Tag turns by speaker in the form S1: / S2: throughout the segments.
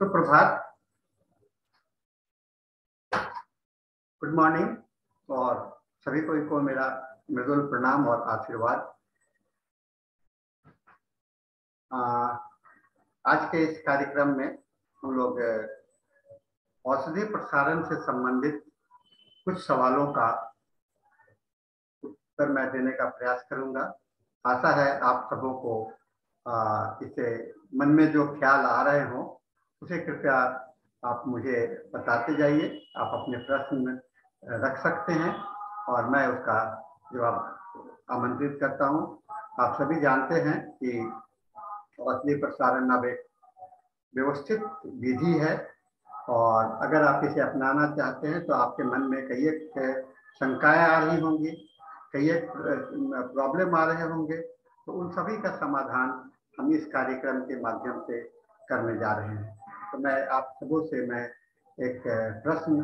S1: सुप्रभात, good morning और सभी को मेरा मृदुल प्रणाम और आशीर्वाद। आज के इस कार्यक्रम में हम लोग औषधि प्रसारण से संबंधित कुछ सवालों का उत्तर मैं देने का प्रयास करूंगा। आशा है आप सबों को इसे मन में जो ख्याल आ रहे हों उसे कृपया आप मुझे बताते जाइए। आप अपने प्रश्न रख सकते हैं और मैं उसका जवाब आमंत्रित करता हूं। आप सभी जानते हैं कि औषधि प्रसारण अब एक व्यवस्थित विधि है और अगर आप इसे अपनाना चाहते हैं तो आपके मन में कई एक शंकाएं आ रही होंगी, कई एक प्रॉब्लम आ रहे होंगे, तो उन सभी का समाधान हम इस कार्यक्रम के माध्यम से करने जा रहे हैं। तो मैं आप सबों से मैं एक प्रश्न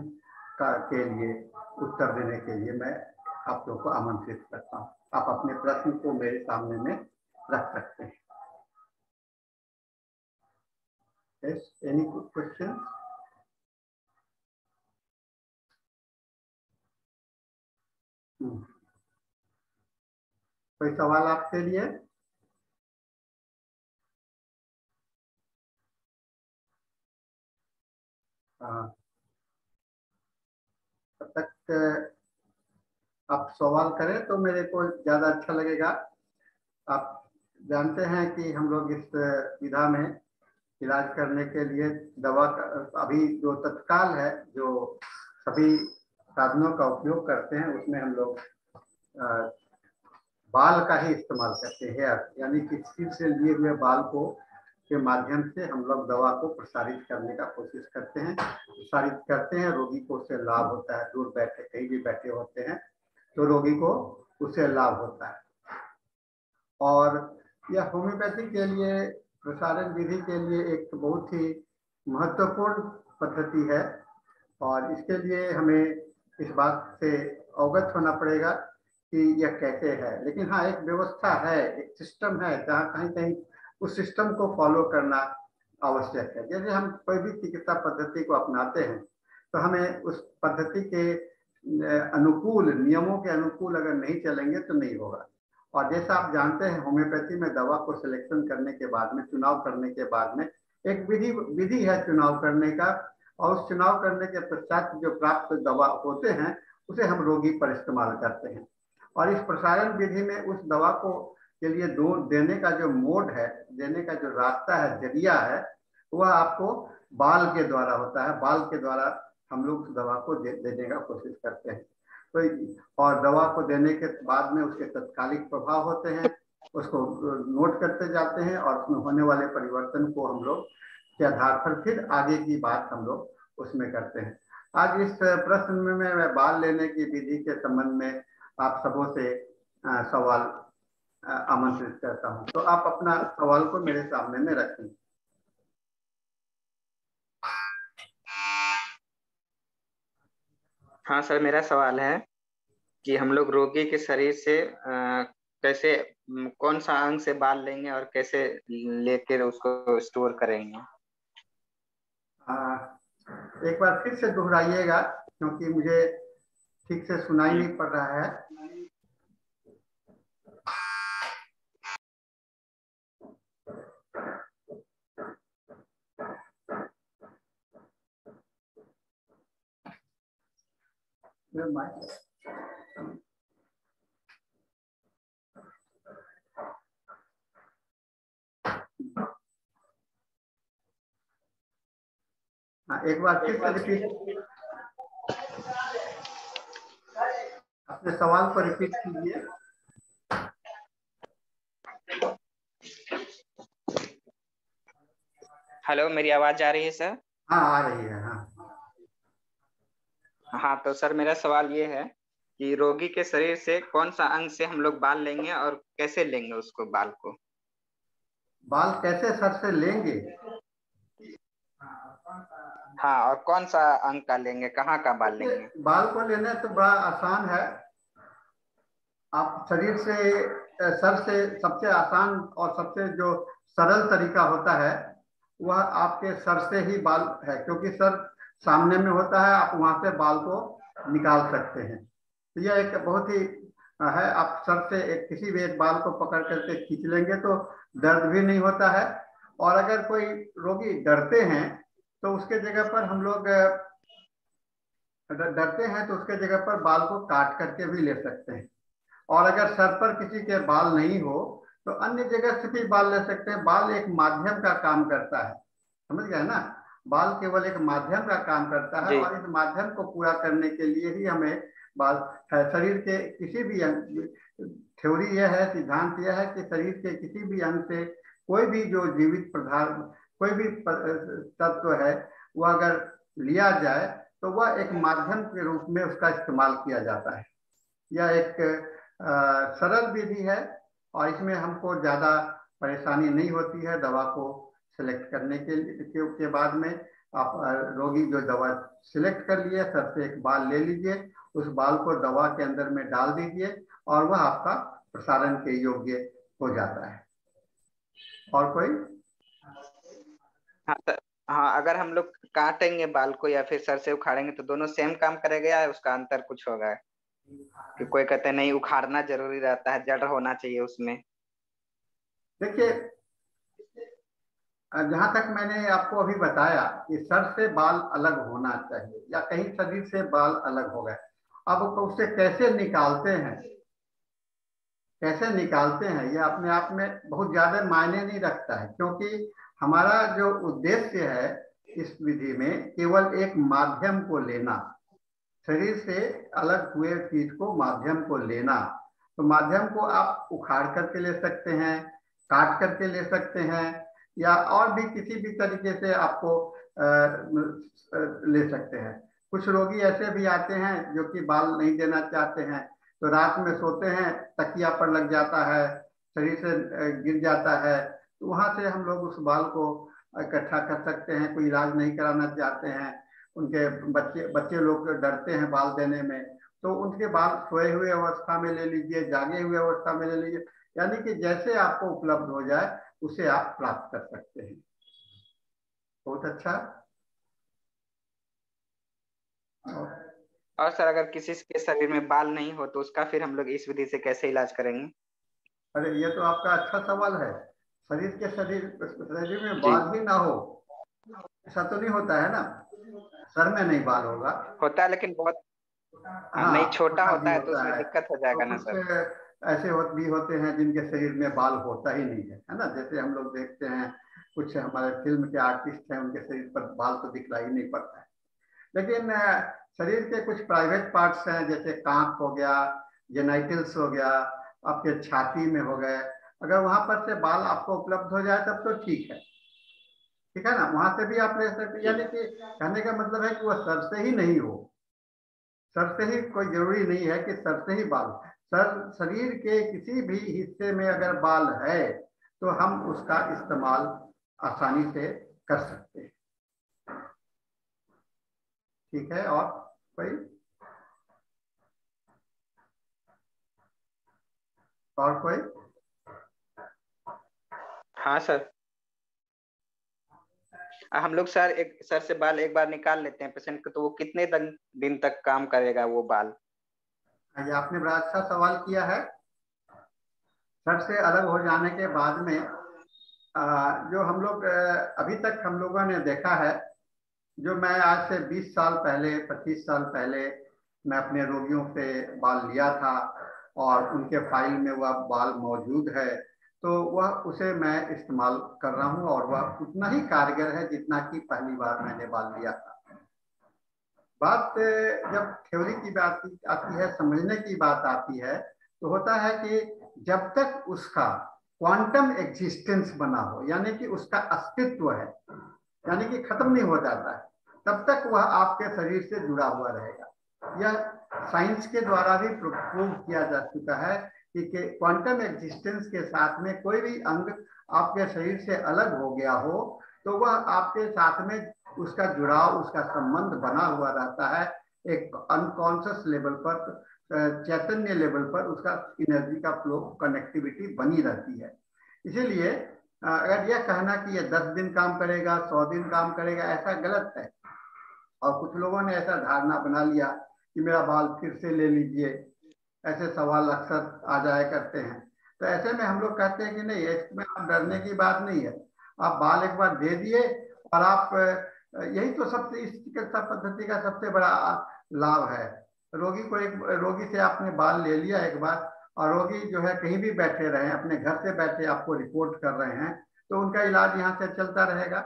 S1: के लिए उत्तर देने के लिए मैं आप लोगों को आमंत्रित करता हूँ। आप अपने प्रश्न को मेरे सामने में रख सकते हैं। Yes, any questions? कोई सवाल आपके लिए? तब तक आप सवाल करें तो मेरे को ज्यादा अच्छा लगेगा। आप जानते हैं कि हम लोग इस विधा में इलाज करने के लिए दवा अभी जो तत्काल है, जो सभी साधनों का उपयोग करते हैं, उसमें हम लोग बाल का ही इस्तेमाल करते हैं। यानी कि सिर से लिए हुए बाल को के माध्यम से हम लोग दवा को प्रसारित करने का कोशिश करते हैं, प्रसारित करते हैं। रोगी को उससे लाभ होता है। दूर बैठे कहीं भी बैठे होते हैं तो रोगी को उससे लाभ होता है। और यह होम्योपैथी के लिए प्रसारण विधि के लिए एक बहुत ही महत्वपूर्ण पद्धति है और इसके लिए हमें इस बात से अवगत होना पड़ेगा कि यह कैसे है। लेकिन हाँ, एक व्यवस्था है, एक सिस्टम है जहाँ कहीं कहीं उस सिस्टम को फॉलो करना आवश्यक है। जैसे हम कोई भी चिकित्सा पद्धति को अपनाते हैं तो हमें उस पद्धति के अनुकूल, नियमों के अनुकूल अगर नहीं चलेंगे तो नहीं होगा। और जैसा आप जानते हैं, होम्योपैथी में दवा को सिलेक्शन करने के बाद में, चुनाव करने के बाद में एक विधि है चुनाव करने का, और उस चुनाव करने के पश्चात जो प्राप्त दवा होते हैं उसे हम रोगी पर इस्तेमाल करते हैं। और इस प्रसारण विधि में उस दवा को के लिए देने का जो मोड है, देने का जो रास्ता है, जरिया है, वह आपको बाल के द्वारा होता है। बाल के द्वारा हम लोग उस दवा को देने का कोशिश करते हैं। तो और दवा को देने के बाद में उसके तत्कालिक प्रभाव होते हैं, उसको नोट करते जाते हैं और उसमें होने वाले परिवर्तन को हम लोग के आधार पर फिर आगे की बात हम लोग उसमें करते हैं। आज इस प्रश्न में मैं बाल लेने की विधि के संबंध में आप सबों से सवाल आमंत्रित करता हूं। तो आप अपना सवाल को मेरे सामने में रखें।
S2: हाँ सर, मेरा सवाल है कि हम लोग रोगी के शरीर से कैसे, कौन सा अंग से बाल लेंगे और कैसे लेकर उसको स्टोर करेंगे।
S1: एक बार फिर से दोहराइएगा क्योंकि मुझे ठीक से सुनाई नहीं पड़ रहा है। एक बार फिर से रिपीट, अपने सवाल को रिपीट कीजिए।
S2: हेलो, मेरी आवाज आ रही है सर?
S1: हाँ, आ रही है।
S2: हाँ, तो सर मेरा सवाल ये है कि रोगी के शरीर से कौन सा अंग से हम लोग बाल लेंगे और कैसे लेंगे उसको, बाल को।
S1: बाल कैसे सर से लेंगे?
S2: हाँ, और कौन सा अंग का लेंगे, कहाँ का बाल लेंगे?
S1: बाल को लेने तो बड़ा आसान है। आप शरीर से, सर से सबसे आसान और सबसे जो सरल तरीका होता है वह आपके सर से ही बाल है, क्योंकि सर सामने में होता है, आप वहां से बाल को निकाल सकते हैं। तो यह एक बहुत ही है, आप सर से किसी भी एक बाल को पकड़ करके खींच लेंगे तो दर्द भी नहीं होता है। और अगर कोई रोगी डरते हैं तो उसके जगह पर हम लोग डरते हैं तो उसके जगह पर बाल को काट करके भी ले सकते हैं। और अगर सर पर किसी के बाल नहीं हो तो अन्य जगह से भी बाल ले सकते हैं। बाल एक माध्यम का काम करता है, समझ गए ना। बाल केवल एक माध्यम का काम करता है
S2: जी।
S1: और इस माध्यम को पूरा करने के लिए ही हमें बाल है। शरीर के किसी भी अंग, थ्योरी यह है, सिद्धांत यह है कि शरीर के किसी भी अंग से कोई भी जो जीवित पदार्थ, कोई भी तत्व है, वह अगर लिया जाए तो वह एक माध्यम के रूप में उसका इस्तेमाल किया जाता है। यह एक सरल विधि है और इसमें हमको ज्यादा परेशानी नहीं होती है। दवा को सिलेक्ट करने के बाद में आप रोगी जो दवा सिलेक्ट कर लिए, सर से एक बाल ले लीजिए, उस बाल को दवा के अंदर में डाल दीजिए और वह आपका प्रसारण के योग्य हो जाता है। और कोई?
S2: हाँ सर। हाँ, अगर हम लोग काटेंगे बाल को या फिर सर से उखाड़ेंगे तो दोनों सेम काम करेगा या उसका अंतर कुछ होगा? कि कोई कहते हैं नहीं उखाड़ना जरूरी रहता है, जड़ होना चाहिए उसमें।
S1: देखिए, जहां तक मैंने आपको अभी बताया कि सर से बाल अलग होना चाहिए या कहीं शरीर से बाल अलग हो गए, अब उसे कैसे निकालते हैं, कैसे निकालते हैं, यह अपने आप में बहुत ज्यादा मायने नहीं रखता है। क्योंकि हमारा जो उद्देश्य है इस विधि में केवल एक माध्यम को लेना, शरीर से अलग हुए चीज को, माध्यम को लेना। तो माध्यम को आप उखाड़ करके ले सकते हैं, काट करके ले सकते हैं, या और भी किसी भी तरीके से आपको ले सकते हैं। कुछ रोगी ऐसे भी आते हैं जो कि बाल नहीं देना चाहते हैं, तो रात में सोते हैं, तकिया पर लग जाता है, शरीर से गिर जाता है, तो वहां से हम लोग उस बाल को इकट्ठा कर सकते हैं। कोई इलाज नहीं कराना चाहते हैं, उनके बच्चे बच्चे लोग डरते हैं बाल देने में, तो उनके बाल सोए हुए अवस्था में ले लीजिए, जागे हुए अवस्था में ले लीजिए, यानी कि जैसे आपको उपलब्ध हो जाए उसे आप प्राप्त कर सकते हैं। बहुत अच्छा।
S2: और सर अगर किसी के शरीर में बाल नहीं हो तो उसका फिर हम लोग इस विधि से कैसे इलाज करेंगे?
S1: अरे ये तो आपका अच्छा सवाल है। शरीर में
S2: जी।
S1: बाल ही ना हो, ऐसा तो नहीं होता है ना। सर में नहीं बाल होगा।
S2: होता है लेकिन बहुत। हाँ,
S1: हाँ,
S2: नहीं छोटा
S1: छोटा भी
S2: होता है तो
S1: होता
S2: उसमें
S1: है।
S2: दिक्कत हो
S1: तो
S2: जाएगा ना
S1: कुछ
S2: सर?
S1: ऐसे भी होते हैं जिनके शरीर में बाल होता ही नहीं है ना। जैसे हम लोग देखते हैं कुछ हमारे फिल्म के आर्टिस्ट हैं, उनके शरीर पर बाल तो दिखलाई ही नहीं पड़ता है। लेकिन शरीर के कुछ प्राइवेट पार्ट्स हैं, जैसे कांख हो गया, जेनाइटल्स हो गया, आपके छाती में हो गए, अगर वहां पर से बाल आपको उपलब्ध हो जाए तब तो ठीक है। ठीक है ना, वहां से भी आप ले सकते हैं।
S2: जी।
S1: यानी कि कहने का मतलब है कि वह सर से ही नहीं हो, सर से ही कोई जरूरी नहीं है कि सर से ही बाल। सर शरीर के किसी भी हिस्से में अगर बाल है तो हम उसका इस्तेमाल आसानी से कर सकते हैं। ठीक है, और कोई? और कोई?
S2: हाँ सर। हम लोग सर एक सर से बाल एक बार निकाल लेते हैं पेशेंट को तो वो कितने दिन तक काम करेगा वो बाल?
S1: ये आपने बड़ा अच्छा सवाल किया है। सर से अलग हो जाने के बाद में जो हम लोग अभी तक हम लोगों ने देखा है, जो मैं आज से 20 साल पहले, 25 साल पहले मैं अपने रोगियों से बाल लिया था और उनके फाइल में वह बाल मौजूद है, तो वह उसे मैं इस्तेमाल कर रहा हूँ और वह उतना ही कारगर है जितना कि पहली बार मैंने बाल लिया था। बात जब थ्योरी की बात आती है, समझने की बात आती है, तो होता है कि जब तक उसका क्वांटम एग्जिस्टेंस बना हो, यानी कि उसका अस्तित्व है, यानी कि खत्म नहीं हो जाता है, तब तक वह आपके शरीर से जुड़ा हुआ रहेगा। यह साइंस के द्वारा भी प्रूव किया जा चुका है कि क्वांटम एग्जिस्टेंस के साथ में कोई भी अंग आपके शरीर से अलग हो गया हो तो वह आपके साथ में उसका जुड़ाव, उसका संबंध बना हुआ रहता है। एक अनकॉन्शियस लेवल पर, चैतन्य लेवल पर उसका एनर्जी का फ्लो, कनेक्टिविटी बनी रहती है। इसीलिए अगर यह कहना कि ये 10 दिन काम करेगा, 100 दिन काम करेगा, ऐसा गलत है। और कुछ लोगों ने ऐसा धारणा बना लिया कि मेरा बाल फिर से ले लीजिए, ऐसे सवाल अक्सर आ जाया करते हैं। तो ऐसे में हम लोग कहते हैं कि नहीं, इसमें आप डरने की बात नहीं है। आप बाल एक बार दे दिए और आप यही तो सबसे इस चिकित्सा पद्धति का सबसे बड़ा लाभ है। रोगी से आपने बाल ले लिया एक बार, और रोगी जो है कहीं भी बैठे रहे, अपने घर से बैठे आपको रिपोर्ट कर रहे हैं, तो उनका इलाज यहाँ से चलता रहेगा,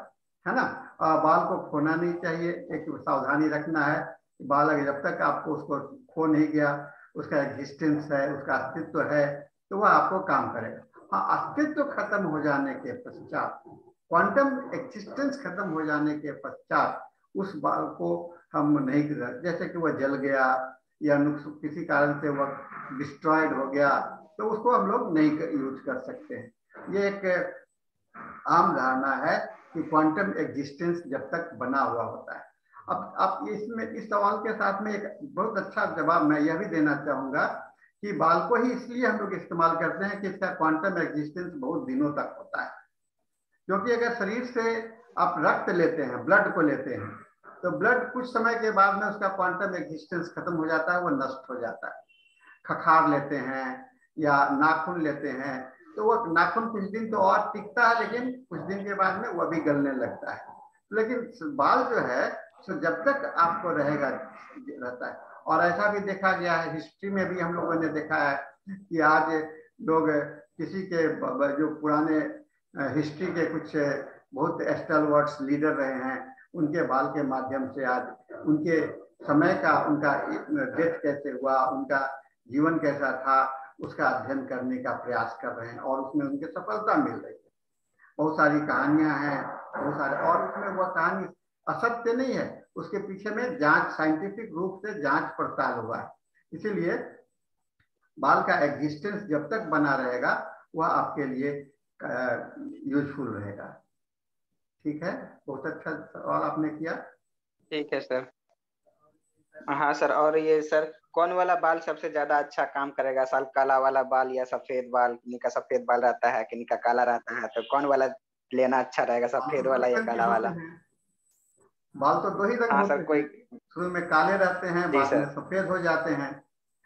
S1: है ना। बाल को खोना नहीं चाहिए, एक सावधानी रखना है। बाल अगर जब तक आपको उसको खो नहीं गया, उसका एग्जिस्टेंस है, उसका अस्तित्व है, तो वह आपको काम करेगा। हाँ, अस्तित्व खत्म हो जाने के पश्चात, क्वांटम एक्जिस्टेंस खत्म हो जाने के पश्चात उस बाल को हम नहीं, जैसे कि वह जल गया या किसी कारण से वह डिस्ट्रॉयड हो गया, तो उसको हम लोग नहीं यूज कर सकते हैं। ये एक आम धारणा है कि क्वांटम एग्जिस्टेंस जब तक बना हुआ होता है। अब आप इसमें इस सवाल के साथ में एक बहुत अच्छा जवाब मैं यह भी देना चाहूंगा कि बाल को ही इसलिए हम लोग इस्तेमाल करते हैं कि इसका क्वांटम एग्जिस्टेंस बहुत दिनों तक होता है। क्योंकि अगर शरीर से आप रक्त लेते हैं, ब्लड को लेते हैं, तो ब्लड कुछ समय के बाद में उसका क्वांटम एग्जिस्टेंस खत्म हो जाता है, वो नष्ट हो जाता है। खखार लेते हैं या नाखून लेते हैं, तो वो नाखून कुछ दिन तो और टिकता है, लेकिन कुछ दिन के बाद में वह भी गलने लगता है। लेकिन बाल जो है तो जब तक आपको रहेगा रहता है। और ऐसा भी देखा गया है, हिस्ट्री में भी हम लोगों ने देखा है कि आज लोग किसी के जो पुराने हिस्ट्री के कुछ बहुत स्टालवर्ड्स लीडर रहे हैं, उनके बाल के माध्यम से आज उनके समय का, उनका डेथ कैसे हुआ, उनका जीवन कैसा था, उसका अध्ययन करने का प्रयास कर रहे हैं, और उसमें उनकी सफलता मिल रही है। बहुत सारी कहानियां हैं, बहुत सारे, और उसमें वह कहानी असत्य नहीं है, उसके पीछे में जांच, साइंटिफिक रूप से जांच पड़ताल हुआ है। इसीलिए बाल का एग्जिस्टेंस जब तक बना रहेगा वह आपके लिए यूजफुल रहेगा। ठीक है, बहुत अच्छा सवाल आपने किया।
S2: ठीक है सर। हाँ सर, और ये सर कौन वाला बाल सबसे ज्यादा अच्छा काम करेगा सर, काला वाला बाल या सफेद बाल? किन्हीं का सफेद बाल रहता है, किन्हीं का काला रहता है, तो कौन वाला लेना अच्छा रहेगा, सफेद वाला या काला वाला?
S1: बाल तो दो ही रंग
S2: हाँ
S1: होते
S2: सर, कोई।
S1: हैं, शुरू में काले रहते हैं,
S2: जी
S1: बाद में
S2: सर।
S1: सफेद हो जाते हैं,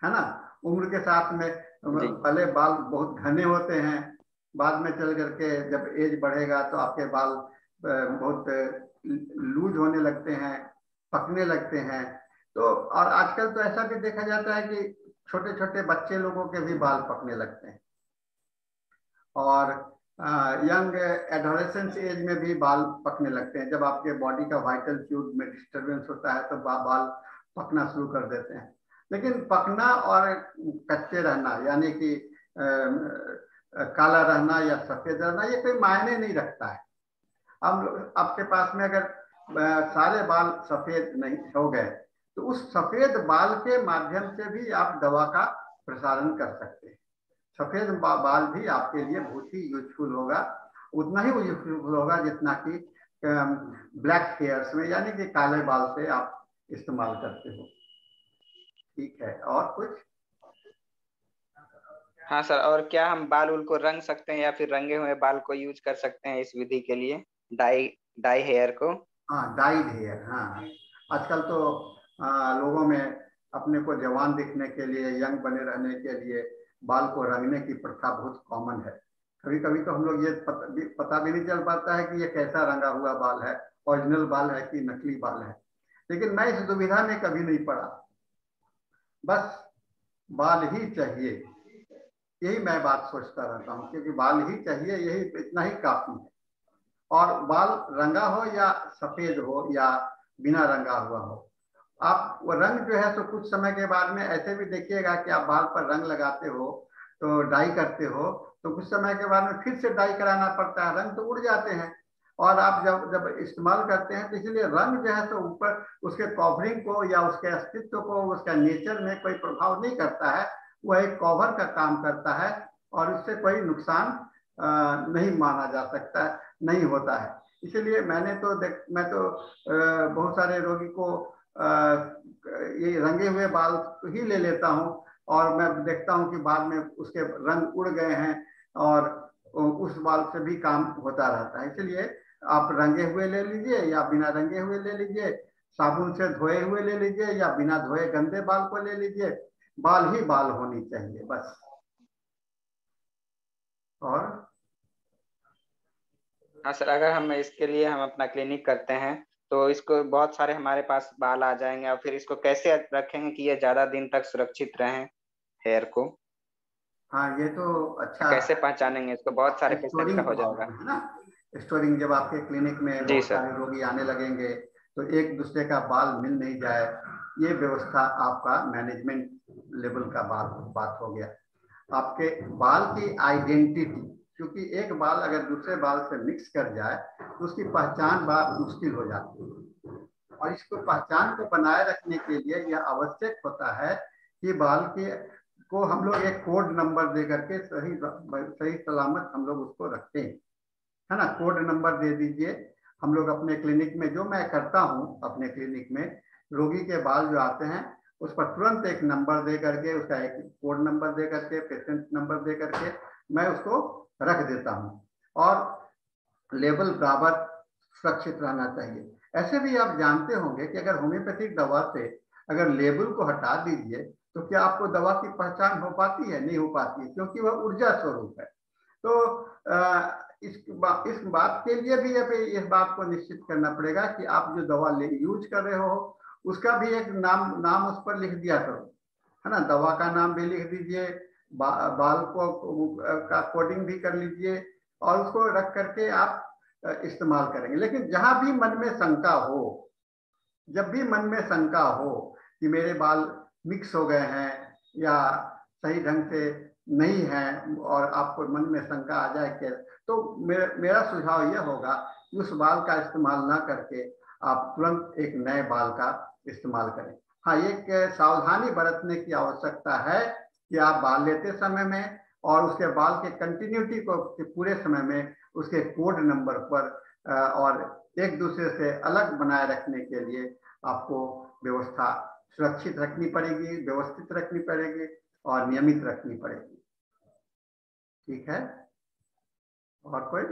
S1: है ना। उम्र के साथ में
S2: जी।
S1: पहले बाल बहुत घने होते हैं, बाद में चल करके जब एज बढ़ेगा तो आपके बाल बहुत लूज होने लगते हैं, पकने लगते हैं। तो और आजकल तो ऐसा भी देखा जाता है कि छोटे छोटे बच्चे लोगों के भी बाल पकने लगते हैं, और यंग एडोलेसेंस एज में भी बाल पकने लगते हैं। जब आपके बॉडी का वाइटल फ्लूइड में डिस्टरबेंस होता है तो बाल पकना शुरू कर देते हैं। लेकिन पकना और कच्चे रहना, यानी कि काला रहना या सफेद रहना, ये कोई मायने नहीं रखता है। हम आपके पास में अगर सारे बाल सफेद नहीं हो गए, तो उस सफेद बाल के माध्यम से भी आप दवा का प्रसारण कर सकते हैं। सफेद बाल भी आपके लिए बहुत ही यूजफुल होगा, उतना ही यूजफुल होगा जितना कि ब्लैक हेयर्स में, यानी कि काले बाल से आप इस्तेमाल करते हो। ठीक है, और कुछ?
S2: हाँ सर, और क्या हम बाल उल को रंग सकते हैं या फिर रंगे हुए बाल को यूज कर सकते हैं इस विधि के लिए, डाई डाई हेयर को?
S1: हाँ, डाइड हेयर। हाँ, आजकल तो लोगों में अपने को जवान दिखने के लिए, यंग बने रहने के लिए बाल को रंगने की प्रथा बहुत कॉमन है। कभी कभी तो हम लोग ये पता भी नहीं चल पाता है कि ये कैसा रंगा हुआ बाल है, ओरिजिनल बाल है कि नकली बाल है। लेकिन मैं इस दुविधा में कभी नहीं पड़ा, बस बाल ही चाहिए, यही मैं बात सोचता रहता हूँ, क्योंकि बाल ही चाहिए, यही इतना ही काफी है। और बाल रंगा हो या सफेद हो या बिना रंगा हुआ हो, आप वो रंग जो है तो कुछ समय के बाद में ऐसे भी देखिएगा कि आप बाल पर रंग लगाते हो, तो डाई करते हो, तो कुछ समय के बाद में फिर से डाई कराना पड़ता है, रंग तो उड़ जाते हैं। और आप जब जब इस्तेमाल करते हैं तो इसलिए रंग जो है तो ऊपर उसके कवरिंग को या उसके अस्तित्व को, उसका नेचर में कोई प्रभाव नहीं करता है, वह एक कवर का काम करता है, और इससे कोई नुकसान नहीं माना जा सकता है, नहीं होता है। इसलिए मैं तो बहुत सारे रोगी को ये रंगे हुए बाल ही ले लेता हूँ, और मैं देखता हूँ कि बाद में उसके रंग उड़ गए हैं और उस बाल से भी काम होता रहता है। इसलिए आप रंगे हुए ले लीजिए या बिना रंगे हुए ले लीजिए, साबुन से धोए हुए ले लीजिए या बिना धोए गंदे बाल को ले लीजिए, बाल ही बाल होनी चाहिए बस। और
S2: हाँ सर, अगर हम इसके लिए हम अपना क्लिनिक करते हैं तो इसको बहुत सारे हमारे पास बाल आ जाएंगे, और फिर इसको कैसे रखेंगे कि ये ज्यादा दिन तक सुरक्षित रहें हेयर को?
S1: हाँ, ये तो अच्छा।
S2: कैसे पहचानेंगे इसको? बहुत सारे पेशेंट का
S1: स्टोरिंग
S2: हो जाएगा।
S1: प्रॉब्लम है ना, स्टोरिंग। जब आपके क्लिनिक में
S2: जी
S1: बहुत
S2: सर।
S1: सारे रोगी आने लगेंगे तो एक दूसरे का बाल मिल नहीं जाए, ये व्यवस्था आपका मैनेजमेंट लेवल का बात हो गया। आपके बाल की आइडेंटिटी, क्योंकि एक बाल अगर दूसरे बाल से मिक्स कर जाए तो उसकी पहचान बहुत मुश्किल हो जाती है, और इसको पहचान को बनाए रखने के लिए यह आवश्यक होता है कि बाल के को हम लोग एक कोड नंबर दे करके सही सही सलामत हम लोग उसको रखते हैं, है ना। कोड नंबर दे दीजिए। हम लोग अपने क्लिनिक में, जो मैं करता हूँ अपने क्लिनिक में, रोगी के बाल जो आते हैं उस पर तुरंत एक नंबर दे करके, उसका एक कोड नंबर दे करके, पेशेंट नंबर दे करके मैं उसको रख देता हूँ, और लेवल बराबर सुरक्षित रहना चाहिए। ऐसे भी आप जानते होंगे कि अगर होम्योपैथिक दवा से अगर लेबल को हटा दीजिए तो क्या आपको दवा की पहचान हो पाती है? नहीं हो पाती है, क्योंकि वह ऊर्जा स्वरूप है। तो इस बात के लिए भी इस बात को निश्चित करना पड़ेगा कि आप जो दवा यूज कर रहे हो उसका भी एक नाम उस पर लिख दिया करो, है ना। दवा का नाम भी लिख दीजिए, बाल को का कोडिंग भी कर लीजिए, और उसको रख करके आप इस्तेमाल करेंगे। लेकिन जहां भी मन में शंका हो, जब भी मन में शंका हो कि मेरे बाल मिक्स हो गए हैं या सही ढंग से नहीं है, और आपको मन में शंका आ जाए कि, तो मेरा सुझाव यह होगा कि उस बाल का इस्तेमाल ना करके आप तुरंत एक नए बाल का इस्तेमाल करें। हाँ, एक सावधानी बरतने की आवश्यकता है कि आप बाल लेते समय में और उसके बाल के कंटिन्यूटी को पूरे समय में उसके कोड नंबर पर और एक दूसरे से अलग बनाए रखने के लिए आपको व्यवस्था सुरक्षित रखनी पड़ेगी, व्यवस्थित रखनी पड़ेगी और नियमित रखनी पड़ेगी। ठीक है, और कोई?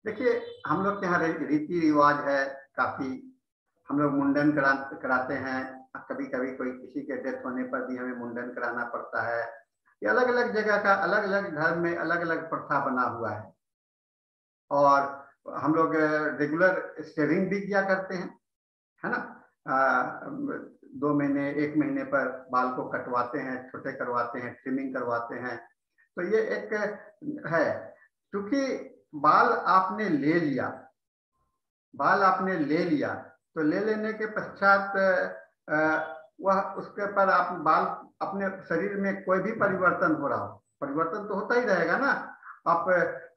S1: देखिए, हम लोग के यहाँ रीति रिवाज है काफी। हम लोग मुंडन कराते हैं, कभी कभी कोई किसी के डेथ होने पर भी हमें मुंडन कराना पड़ता है। ये अलग अलग जगह का, अलग अलग धर्म में अलग अलग प्रथा बना हुआ है। और हम लोग रेगुलर शेविंग भी किया करते हैं, है ना। 2 महीने 1 महीने पर बाल को कटवाते हैं, छोटे करवाते हैं, ट्रिमिंग करवाते हैं। तो ये एक है, क्योंकि बाल आपने ले लिया, तो ले लेने के पश्चात वह उसके पर आप बाल, अपने शरीर में कोई भी परिवर्तन हो रहा हो, परिवर्तन तो होता ही रहेगा ना। आप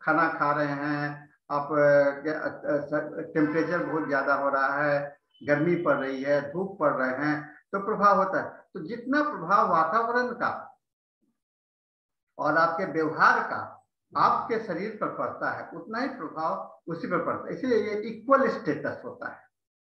S1: खाना खा रहे हैं, आप टेम्परेचर बहुत ज्यादा हो रहा है, गर्मी पड़ रही है, धूप पड़ रहे हैं, तो प्रभाव होता है। तो जितना प्रभाव वातावरण का और आपके व्यवहार का आपके शरीर पर पड़ता है, उतना ही प्रभाव उसी पर पड़ता है। इसलिए ये इक्वल स्टेटस होता है,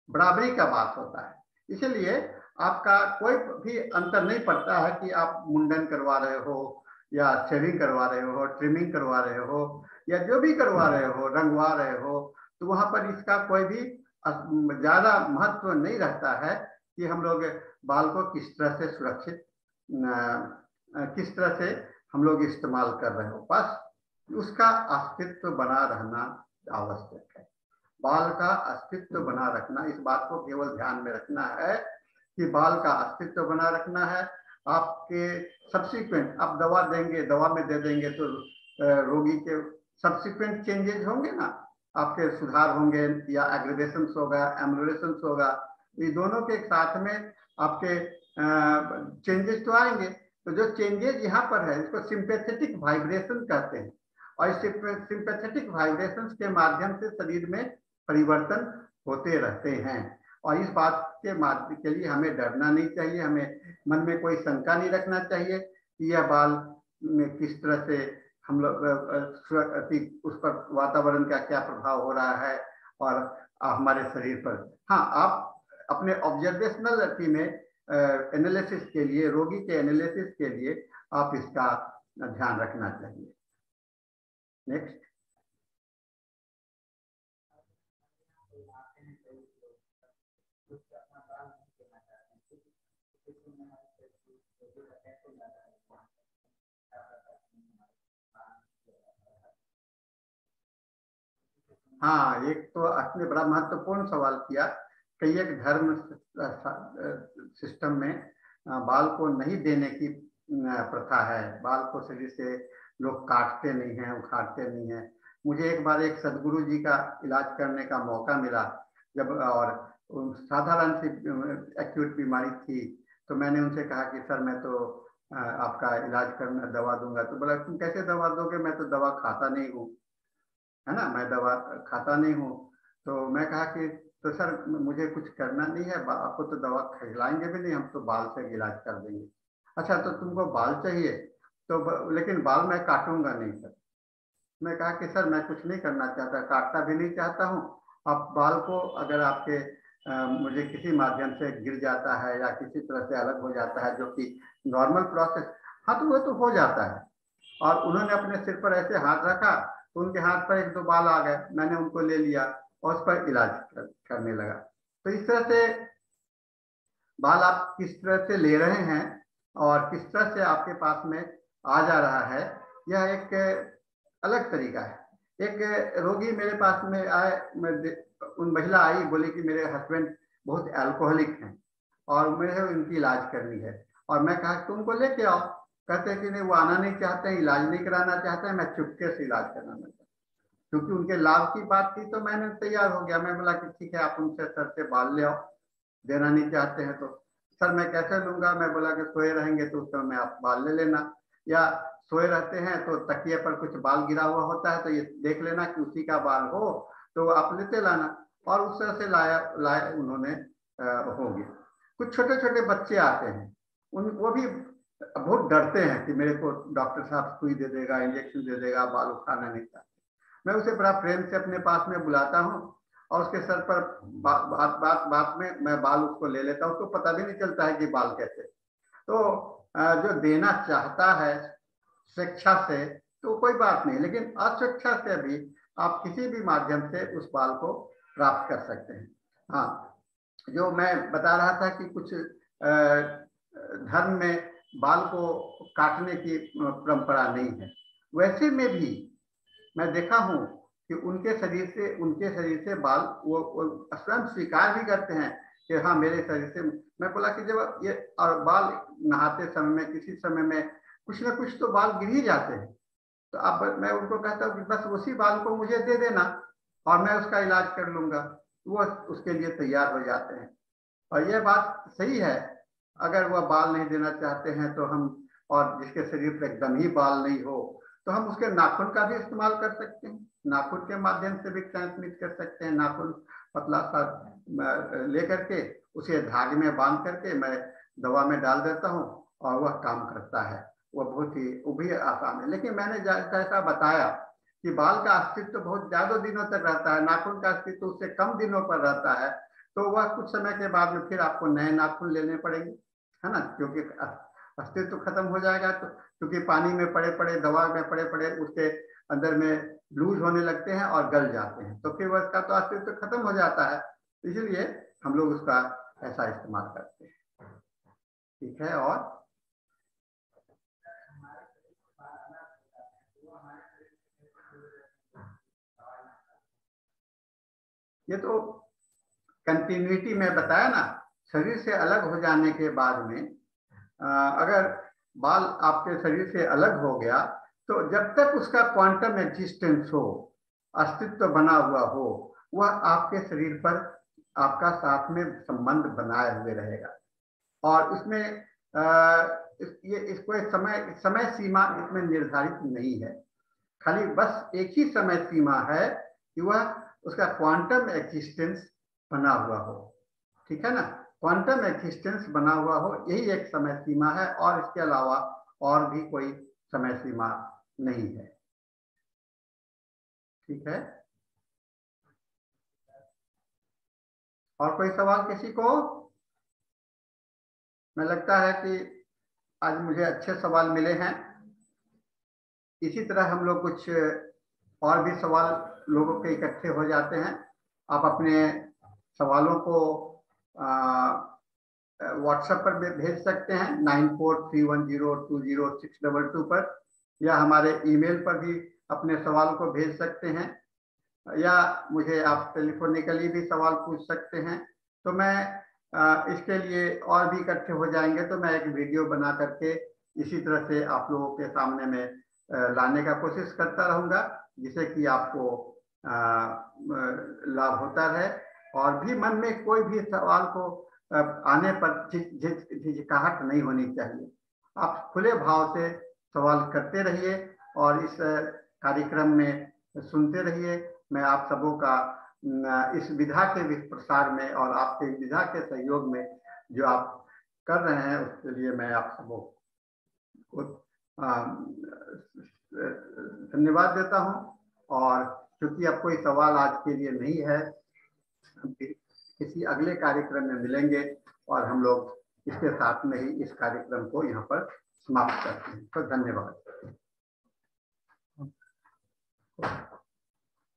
S1: बराबरी का बात होता है। इसलिए आपका कोई भी अंतर नहीं पड़ता है कि आप मुंडन करवा रहे हो या शेविंग करवा रहे हो, ट्रिमिंग करवा रहे हो, या जो भी करवा रहे हो, रंगवा रहे हो, तो वहां पर इसका कोई भी ज्यादा महत्व नहीं रहता है कि हम लोग बाल को किस तरह से सुरक्षित, किस तरह से हम लोग इस्तेमाल कर रहे हो। बस उसका अस्तित्व बना रहना आवश्यक है। बाल का अस्तित्व बना रखना, इस बात को केवल ध्यान में रखना है कि बाल का अस्तित्व बना रखना है। आपके सब्सिक्वेंट, आप दवा देंगे, दवा में दे देंगे तो रोगी के सब्सिक्वेंट चेंजेस होंगे ना, आपके सुधार होंगे या एग्रेवेशन होगा, एम्बुलेशन होगा, ये दोनों के साथ में आपके चेंजेस तो आएंगे। तो जो चेंजेस यहाँ पर है इसको सिंपैथेटिक वाइब्रेशन कहते हैं, और इस सिंपैथेटिक वाइब्रेशंस के माध्यम से शरीर में परिवर्तन होते रहते हैं। और इस बात के लिए हमें डरना नहीं चाहिए, हमें मन में कोई शंका नहीं रखना चाहिए कि यह बाल में किस तरह से हम लोग उस पर वातावरण का क्या प्रभाव हो रहा है और हमारे शरीर पर। हाँ, आप अपने ऑब्जर्वेशनल में एनालिसिस के लिए, रोगी के एनालिसिस के लिए आप इसका ध्यान रखना चाहिए। नेक्स्ट। हाँ, एक तो आपने बड़ा महत्वपूर्ण सवाल किया। कई एक धर्म सिस्टम में बाल को नहीं देने की प्रथा है। बाल को शरीर से लोग काटते नहीं हैं, उखाड़ते नहीं हैं। मुझे एक बार एक सदगुरु जी का इलाज करने का मौका मिला, जब और साधारण सी एक्यूट बीमारी थी, तो मैंने उनसे कहा कि सर मैं तो आपका इलाज करना, दवा दूंगा। तो बोला तुम कैसे दवा दोगे, मैं तो दवा खाता नहीं हूँ, है ना, मैं दवा खाता नहीं हूँ। तो मैं कहा कि तो सर मुझे कुछ करना नहीं है, आपको तो दवा खिलाएंगे भी नहीं, हम तो बाल से इलाज कर देंगे। अच्छा, तो तुमको बाल चाहिए तो लेकिन बाल मैं काटूंगा नहीं सर। मैं कहा कि सर मैं कुछ नहीं करना चाहता, काटना भी नहीं चाहता हूँ। आप बाल को अगर आपके मुझे किसी माध्यम से गिर जाता है या किसी तरह से अलग हो जाता है, जो कि नॉर्मल प्रोसेस, हाँ, तो वो तो हो जाता है। और उन्होंने अपने सिर पर ऐसे हाथ रखा तो उनके हाथ पर एक दो बाल आ गए, मैंने उनको ले लिया और उस पर इलाज करने लगा। तो इस तरह से बाल आप किस तरह से ले रहे हैं और किस तरह से आपके पास में आ जा रहा है, यह एक अलग तरीका है। एक रोगी मेरे पास में आए, उन महिला आई, बोली कि मेरे हस्बैंड बहुत अल्कोहलिक हैं और मुझे उनकी इलाज करनी है। और मैं कहा तुमको लेके आओ। कहते हैं कि नहीं, वो आना नहीं चाहते हैं, इलाज नहीं कराना चाहते हैं, मैं चुपके से इलाज कराना चाहता हूँ। क्योंकि उनके लाभ की बात थी तो मैंने तैयार हो गया। मैं बोला कि ठीक है, आप उनसे सर से बाल ले आओ, देना नहीं चाहते हैं तो। सर मैं कैसे लूंगा? मैं बोला कि सोए रहेंगे तो उस समय आप बाल ले लेना, या सोए रहते हैं तो तकिए पर कुछ बाल गिरा हुआ होता है तो ये देख लेना कि उसी का बाल हो तो आप लेते लाना। और उस तरह से लाया उन्होंने, हो गया। कुछ छोटे छोटे बच्चे आते हैं, वो भी बहुत डरते हैं कि मेरे को डॉक्टर साहब सुई दे देगा, इंजेक्शन दे देगा, बाल उठाना नहीं चाहते। मैं उसे बड़ा प्रेम से अपने पास में बुलाता हूँ और उसके सर पर बात में मैं बाल उसको ले लेता हूँ। उसको पता भी नहीं चलता है कि बाल कैसे। तो जो देना चाहता है स्वेच्छा से तो कोई बात नहीं, लेकिन अस्वेच्छा से भी आप किसी भी माध्यम से उस बाल को प्राप्त कर सकते हैं। हाँ, जो मैं बता रहा था कि कुछ धर्म में बाल को काटने की परंपरा नहीं है, वैसे में भी मैं देखा हूं कि उनके शरीर से बाल वो स्वयं स्वीकार भी करते हैं कि हाँ मेरे शरीर से। मैं बोला कि जब ये और बाल नहाते समय में किसी समय में कुछ ना कुछ तो बाल गिर ही जाते हैं, तो अब मैं उनको कहता हूँ कि बस उसी बाल को मुझे दे देना और मैं उसका इलाज कर लूंगा। वो उसके लिए तैयार हो जाते हैं। और यह बात सही है, अगर वह बाल नहीं देना चाहते हैं तो हम, और जिसके शरीर पर एकदम ही बाल नहीं हो तो हम उसके नाखून का भी इस्तेमाल कर सकते हैं। नाखून के माध्यम से भी ट्रांसमिट कर सकते हैं। नाखून पतला सा लेकर के उसे धागे में बांध करके मैं दवा में डाल देता हूँ और वह काम करता है। वह बहुत ही, वो भी आसान है। लेकिन मैंने जैसा बताया कि बाल का अस्तित्व तो बहुत ज्यादा दिनों तक रहता है, नाखून का अस्तित्व तो उससे कम दिनों पर रहता है। तो वह कुछ समय के बाद में फिर आपको नए नाखून लेने पड़ेंगे, है ना, क्योंकि अस्तित्व तो खत्म हो जाएगा। तो क्योंकि पानी में पड़े पड़े, दवा में पड़े पड़े उसके अंदर में लूज होने लगते हैं और गल जाते हैं, तो फिर उसका तो अस्तित्व खत्म हो जाता है। इसलिए हम लोग उसका ऐसा इस्तेमाल करते हैं। ठीक है। और ये तो कंटिन्यूटी में बताया ना, शरीर से अलग हो जाने के बाद में अगर बाल आपके शरीर से अलग हो गया तो जब तक उसका क्वांटम एग्जिस्टेंस हो, अस्तित्व बना हुआ हो, वह आपके शरीर पर आपका साथ में संबंध बनाए हुए रहेगा। और इसमें इसको एक समय सीमा इसमें निर्धारित नहीं है। खाली बस एक ही समय सीमा है कि वह उसका क्वांटम एक्जिस्टेंस बना हुआ हो। ठीक है ना, क्वांटम एक्जिस्टेंस बना हुआ हो, यही एक समय सीमा है और इसके अलावा और भी कोई समय सीमा नहीं है। ठीक है, और कोई सवाल किसी को? मैं लगता है कि आज मुझे अच्छे सवाल मिले हैं। इसी तरह हम लोग कुछ और भी सवाल लोगों के इकट्ठे हो जाते हैं। आप अपने सवालों को व्हाट्सएप पर भेज सकते हैं 9431020622 पर, या हमारे ईमेल पर भी अपने सवाल को भेज सकते हैं, या मुझे आप टेलीफोनिकली भी सवाल पूछ सकते हैं। तो मैं इसके लिए और भी इकट्ठे हो जाएंगे तो मैं एक वीडियो बना करके इसी तरह से आप लोगों के सामने में लाने का कोशिश करता रहूंगा, जिससे कि आपको लाभ होता रहे। और भी मन में कोई भी सवाल को आने पर झिझकाहट नहीं होनी चाहिए। आप खुले भाव से सवाल करते रहिए और इस कार्यक्रम में सुनते रहिए। मैं आप सबों का इस विधा के प्रसार में और आपके विधा के सहयोग में जो आप कर रहे हैं उसके लिए मैं आप सबों को धन्यवाद देता हूं। और क्योंकि अब कोई सवाल आज के लिए नहीं है, किसी अगले कार्यक्रम में मिलेंगे और हम लोग इसके साथ में ही इस कार्यक्रम को यहाँ पर समाप्त करते हैं। तो धन्यवाद।